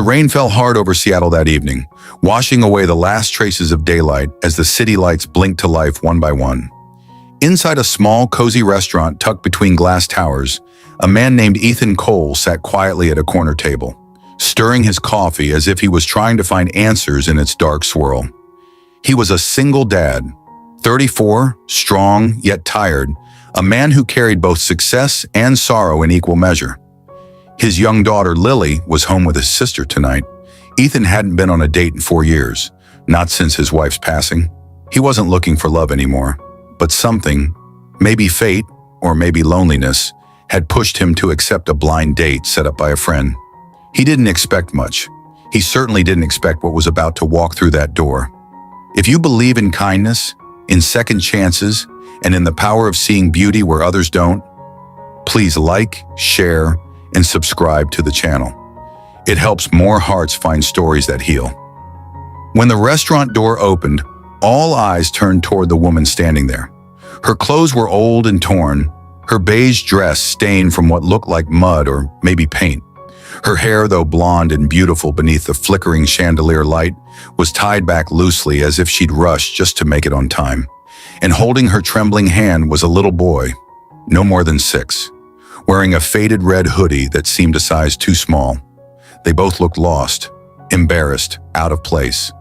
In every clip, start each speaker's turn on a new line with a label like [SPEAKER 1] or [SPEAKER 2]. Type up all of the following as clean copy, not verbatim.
[SPEAKER 1] The rain fell hard over Seattle that evening, washing away the last traces of daylight as the city lights blinked to life one by one. Inside a small, cozy restaurant tucked between glass towers, a man named Ethan Cole sat quietly at a corner table, stirring his coffee as if he was trying to find answers in its dark swirl. He was a single dad, 34, strong yet tired, a man who carried both success and sorrow in equal measure. His young daughter, Lily, was home with his sister tonight. Ethan hadn't been on a date in 4 years, not since his wife's passing. He wasn't looking for love anymore, but something, maybe fate or maybe loneliness, had pushed him to accept a blind date set up by a friend. He didn't expect much. He certainly didn't expect what was about to walk through that door. If you believe in kindness, in second chances, and in the power of seeing beauty where others don't, please like, share, and subscribe to the channel. It helps more hearts find stories that heal. When the restaurant door opened, all eyes turned toward the woman standing there. Her clothes were old and torn, her beige dress stained from what looked like mud or maybe paint. Her hair, though blonde and beautiful beneath the flickering chandelier light, was tied back loosely as if she'd rushed just to make it on time. And holding her trembling hand was a little boy, no more than 6, wearing a faded red hoodie that seemed a size too small. They both looked lost, embarrassed, out of place.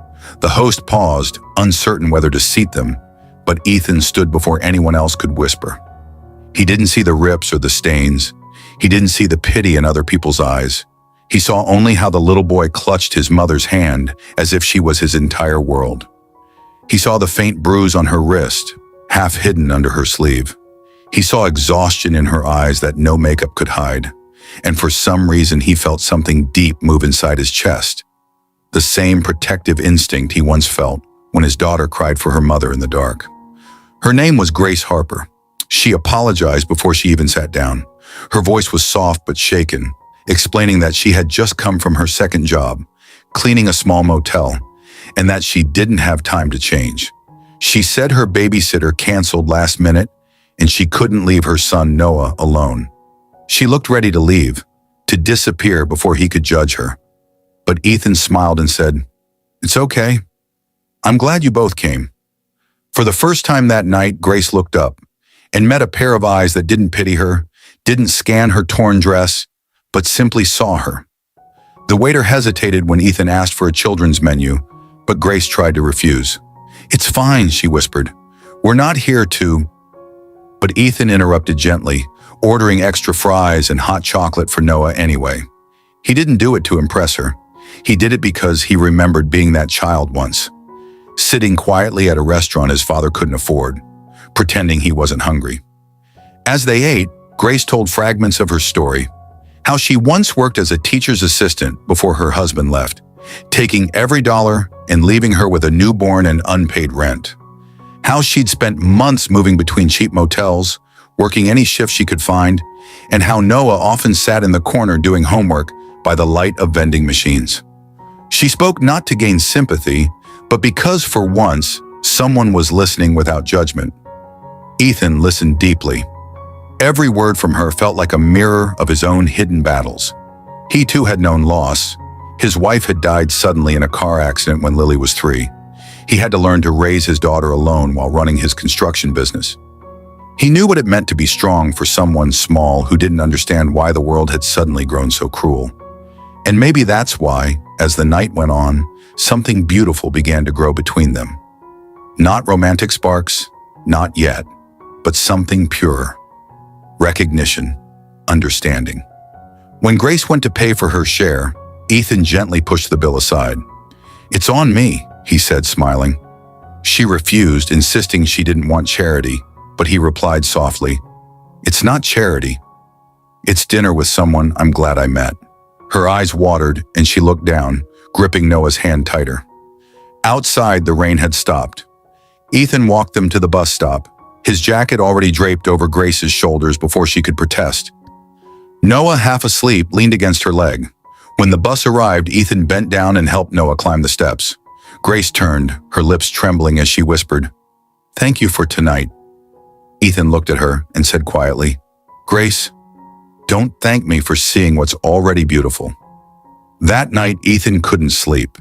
[SPEAKER 1] The host paused, uncertain whether to seat them, but Ethan stood before anyone else could whisper. He didn't see the rips or the stains. He didn't see the pity in other people's eyes. He saw only how the little boy clutched his mother's hand as if she was his entire world. He saw the faint bruise on her wrist, half hidden under her sleeve. He saw exhaustion in her eyes that no makeup could hide, and for some reason he felt something deep move inside his chest. The same protective instinct he once felt when his daughter cried for her mother in the dark. Her name was Grace Harper. She apologized before she even sat down. Her voice was soft but shaken, explaining that she had just come from her second job, cleaning a small motel, and that she didn't have time to change. She said her babysitter canceled last minute and she couldn't leave her son Noah alone. She looked ready to leave, to disappear before he could judge her. But Ethan smiled and said, "It's okay. I'm glad you both came." For the first time that night, Grace looked up and met a pair of eyes that didn't pity her, didn't scan her torn dress, but simply saw her. The waiter hesitated when Ethan asked for a children's menu, but Grace tried to refuse. "It's fine," she whispered. "We're not here to—" But Ethan interrupted gently, ordering extra fries and hot chocolate for Noah anyway. He didn't do it to impress her. He did it because he remembered being that child once, sitting quietly at a restaurant his father couldn't afford, pretending he wasn't hungry. As they ate, Grace told fragments of her story, how she once worked as a teacher's assistant before her husband left, taking every dollar and leaving her with a newborn and unpaid rent. How she'd spent months moving between cheap motels, working any shift she could find, and how Noah often sat in the corner doing homework by the light of vending machines. She spoke not to gain sympathy, but because for once, someone was listening without judgment. Ethan listened deeply. Every word from her felt like a mirror of his own hidden battles. He too had known loss. His wife had died suddenly in a car accident when Lily was 3. He had to learn to raise his daughter alone while running his construction business. He knew what it meant to be strong for someone small who didn't understand why the world had suddenly grown so cruel. And maybe that's why, as the night went on, something beautiful began to grow between them. Not romantic sparks, not yet, but something purer. Recognition, understanding. When Grace went to pay for her share, Ethan gently pushed the bill aside. "It's on me," he said, smiling. She refused, insisting she didn't want charity, but he replied softly, "It's not charity. It's dinner with someone I'm glad I met." Her eyes watered and she looked down, gripping Noah's hand tighter. Outside, the rain had stopped. Ethan walked them to the bus stop, his jacket already draped over Grace's shoulders before she could protest. Noah, half asleep, leaned against her leg. When the bus arrived, Ethan bent down and helped Noah climb the steps. Grace turned, her lips trembling as she whispered, "Thank you for tonight." Ethan looked at her and said quietly, "Grace, don't thank me for seeing what's already beautiful. That night, Ethan couldn't sleep.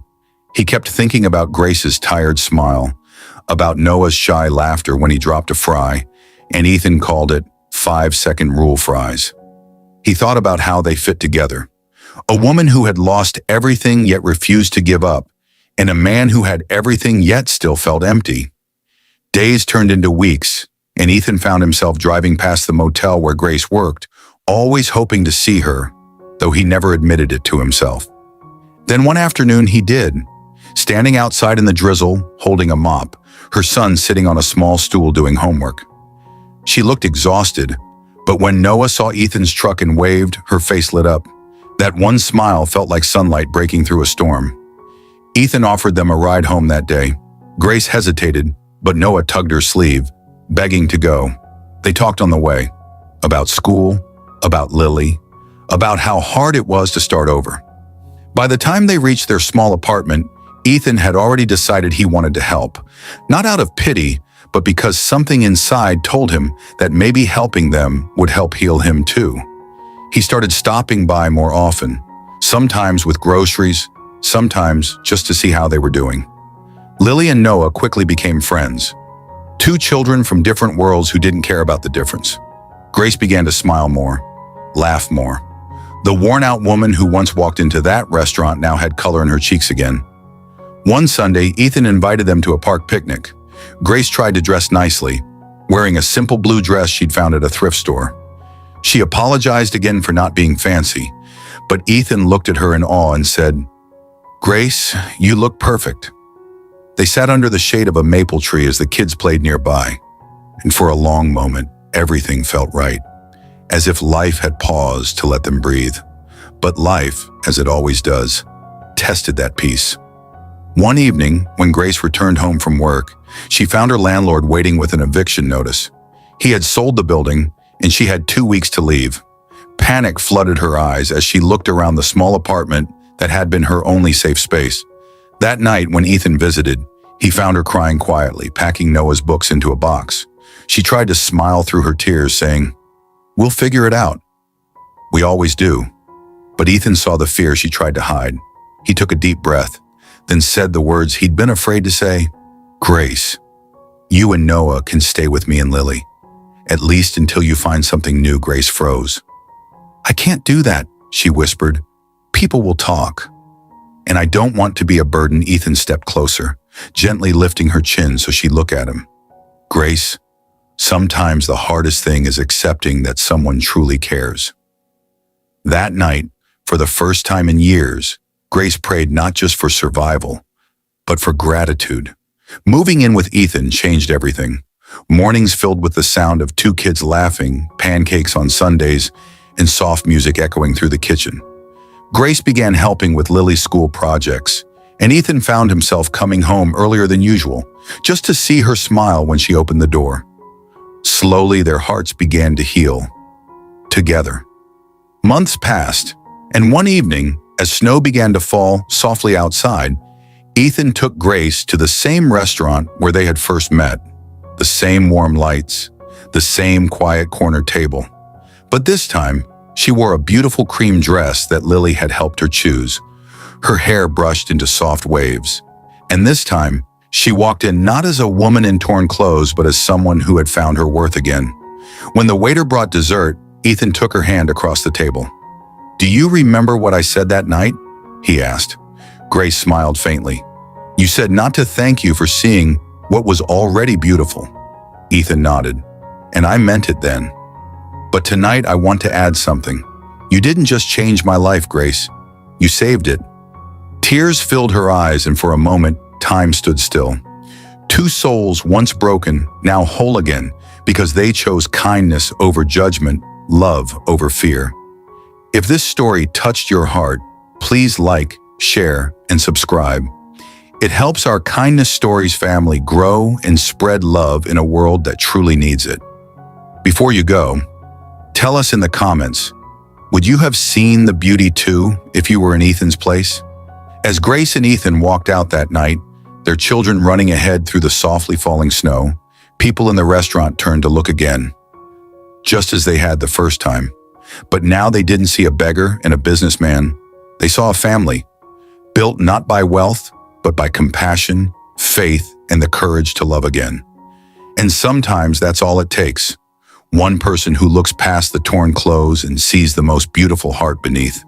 [SPEAKER 1] He kept thinking about Grace's tired smile, about Noah's shy laughter when he dropped a fry, and Ethan called it 5-second rule fries. He thought about how they fit together. A woman who had lost everything yet refused to give up, and a man who had everything yet still felt empty. Days turned into weeks, and Ethan found himself driving past the motel where Grace worked, always hoping to see her, though he never admitted it to himself. Then one afternoon he did, standing outside in the drizzle, holding a mop, her son sitting on a small stool doing homework. She looked exhausted, but when Noah saw Ethan's truck and waved, her face lit up. That one smile felt like sunlight breaking through a storm. Ethan offered them a ride home that day. Grace hesitated, but Noah tugged her sleeve, begging to go. They talked on the way, about school, about Lily, about how hard it was to start over. By the time they reached their small apartment, Ethan had already decided he wanted to help, not out of pity, but because something inside told him that maybe helping them would help heal him too. He started stopping by more often, sometimes with groceries, sometimes just to see how they were doing. Lily and Noah quickly became friends. Two children from different worlds who didn't care about the difference. Grace began to smile more, laugh more. The worn-out woman who once walked into that restaurant now had color in her cheeks again. One Sunday, Ethan invited them to a park picnic. Grace tried to dress nicely, wearing a simple blue dress she'd found at a thrift store. She apologized again for not being fancy, but Ethan looked at her in awe and said, "Grace, you look perfect." They sat under the shade of a maple tree as the kids played nearby, and for a long moment, everything felt right, as if life had paused to let them breathe. But life, as it always does, tested that peace. One evening, when Grace returned home from work, she found her landlord waiting with an eviction notice. He had sold the building, and she had 2 weeks to leave. Panic flooded her eyes as she looked around the small apartment that had been her only safe space. That night, when Ethan visited, he found her crying quietly, packing Noah's books into a box. She tried to smile through her tears, saying, "We'll figure it out." "We always do." But Ethan saw the fear she tried to hide. He took a deep breath, then said the words he'd been afraid to say, "Grace, you and Noah can stay with me and Lily. At least until you find something new." Grace froze. "I can't do that," she whispered. "People will talk. And I don't want to be a burden." Ethan stepped closer, gently lifting her chin so she'd look at him. "Grace, sometimes the hardest thing is accepting that someone truly cares." That night, for the first time in years, Grace prayed not just for survival, but for gratitude. Moving in with Ethan changed everything. Mornings filled with the sound of two kids laughing, pancakes on Sundays, and soft music echoing through the kitchen. Grace began helping with Lily's school projects, and Ethan found himself coming home earlier than usual, just to see her smile when she opened the door. Slowly, their hearts began to heal. Together. Months passed, and one evening, as snow began to fall softly outside, Ethan took Grace to the same restaurant where they had first met. The same warm lights, the same quiet corner table. But this time, she wore a beautiful cream dress that Lily had helped her choose. Her hair brushed into soft waves. And this time, she walked in not as a woman in torn clothes, but as someone who had found her worth again. When the waiter brought dessert, Ethan took her hand across the table. "Do you remember what I said that night?" he asked. Grace smiled faintly. "You said not to thank you for seeing what was already beautiful." Ethan nodded. "And I meant it then. But tonight I want to add something. You didn't just change my life, Grace. You saved it." Tears filled her eyes, and for a moment, time stood still. Two souls once broken, now whole again, because they chose kindness over judgment, love over fear. If this story touched your heart, please like, share, and subscribe. It helps our Kindness Stories family grow and spread love in a world that truly needs it. Before you go, tell us in the comments, would you have seen the beauty too if you were in Ethan's place? As Grace and Ethan walked out that night, their children running ahead through the softly falling snow, people in the restaurant turned to look again, just as they had the first time. But now they didn't see a beggar and a businessman. They saw a family, built not by wealth, but by compassion, faith, and the courage to love again. And sometimes that's all it takes. One person who looks past the torn clothes and sees the most beautiful heart beneath.